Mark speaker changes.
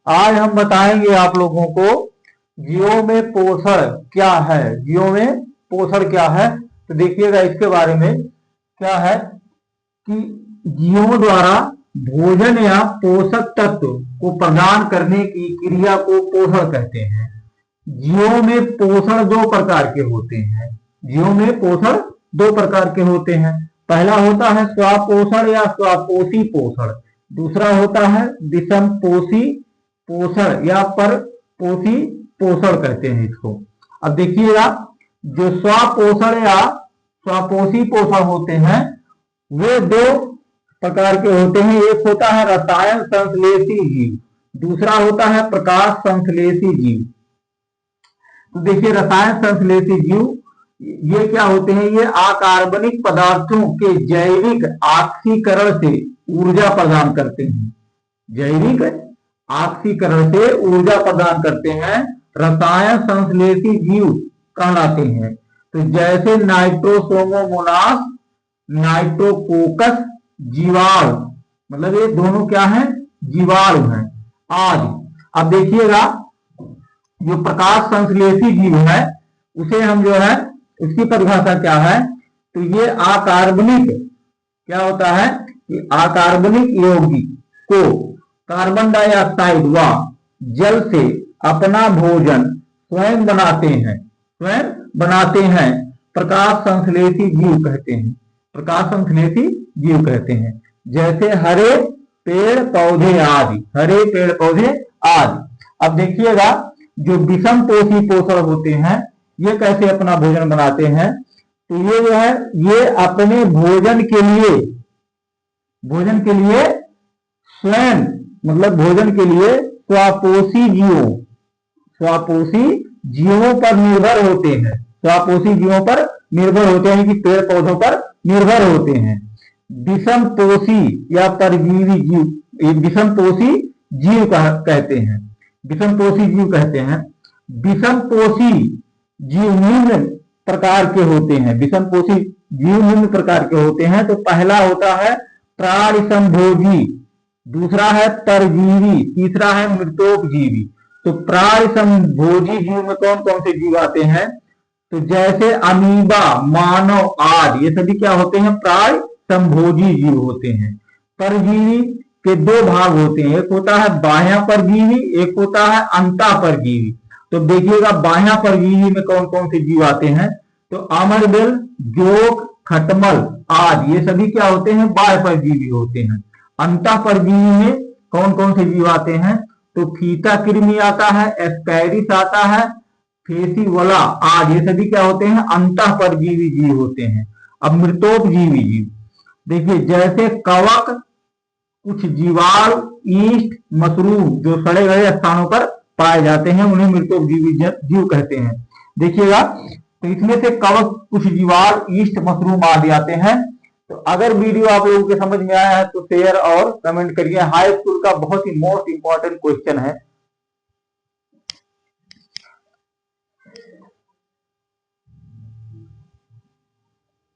Speaker 1: आज हम बताएंगे आप लोगों को जीवों में पोषण क्या है। जीवों में पोषण क्या है, तो देखिएगा इसके बारे में क्या है कि जीवों द्वारा भोजन या पोषक तत्व को प्रदान करने की क्रिया को पोषण कहते हैं। जीवों में पोषण दो प्रकार के होते हैं। जीवों में पोषण दो प्रकार के होते हैं। पहला होता है स्वपोषण या स्वपोषी पोषण, दूसरा होता है विषम पोषी पोषण या परपोषी पोषण कहते हैं इसको। अब देखिएगा, जो स्वपोषण या स्वपोषी पोषण होते हैं वे दो प्रकार के होते हैं। एक होता है रसायन संश्लेषी जीव, दूसरा होता है प्रकाश संश्लेषी जीव। तो देखिए, रसायन संश्लेषी जीव ये क्या होते हैं, ये अकार्बनिक पदार्थों के जैविक ऑक्सीकरण से ऊर्जा प्रदान करते हैं। जैविक ऑक्सीकरण से ऊर्जा प्रदान करते हैं, रसायन संश्लेषी जीव कहलाते हैं। तो जैसे नाइट्रोसोमोमोनास, नाइट्रोकोकस, जीवाणु, मतलब ये दोनों क्या है, जीवाणु हैं आदि। अब देखिएगा, जो प्रकाश संश्लेषी जीव है उसे हम जो है, उसकी परिभाषा क्या है, तो ये अकार्बनिक क्या होता है कि अकार्बनिक यौगिक को कार्बन डाइऑक्साइड व जल से अपना भोजन स्वयं बनाते हैं, प्रकाश संश्लेषी जीव कहते हैं। प्रकाश संश्लेषी जीव कहते हैं, जैसे हरे पेड़ पौधे आदि, हरे पेड़ पौधे आदि। अब देखिएगा, जो विषम पोषी पोषण होते हैं ये कैसे अपना भोजन बनाते हैं, तो ये जो है, ये अपने भोजन के लिए स्वयं, मतलब भोजन के लिए स्वपोषी जीवों पर निर्भर होते हैं। स्वपोषी जीवों पर निर्भर होते हैं कि पेड़ पौधों पर निर्भर होते हैं। विषम पोषी या परजीवी जीव, विषम पोषी जीव कहते हैं, विषम पोषी जीव कहते हैं। विषम पोषी जीव निम्न प्रकार के होते हैं। विषम पोषी जीव निम्न प्रकार के होते हैं। तो पहला होता है प्राणिसंभोजी, दूसरा है परजीवी, तीसरा है मृतोपजीवी। तो प्राणिसंभोजी जीव में कौन कौन से जीव आते हैं, तो जैसे अमीबा, मानव आदि, ये सभी क्या होते हैं, प्राणिसंभोजी जीव होते हैं। परजीवी के दो भाग होते हैं, एक होता है बाह्य परजीवी, एक होता है अंतः परजीवी। तो देखिएगा, बाह्य परजीवी में कौन कौन से जीव आते हैं, तो अमरबेल, जोक, खटमल आदि, ये सभी क्या होते हैं, बाह्य परजीवी होते हैं। अंतः परजीवी में कौन कौन से जीव आते हैं, तो फीता कृमि आता है, एस्कैरिस आता है, फेसिवला आदि, ये सभी क्या होते हैं, अंतः परजीवी जीव होते हैं। अब मृतोपजीवी जीव देखिए, जैसे कवक, कुछ जीवाणु, ईस्ट, मशरूम जो सड़े गए स्थानों पर पाए जाते हैं, उन्हें मृतोपजीवी जीव कहते हैं। देखिएगा, तो इसमें से कवक, कुछ जीवाणु, ईस्ट, मशरूम आदि आते हैं। तो अगर वीडियो आप लोगों के समझ में आया है तो शेयर और कमेंट करिए। हाई स्कूल का बहुत ही मोस्ट इंपॉर्टेंट क्वेश्चन है।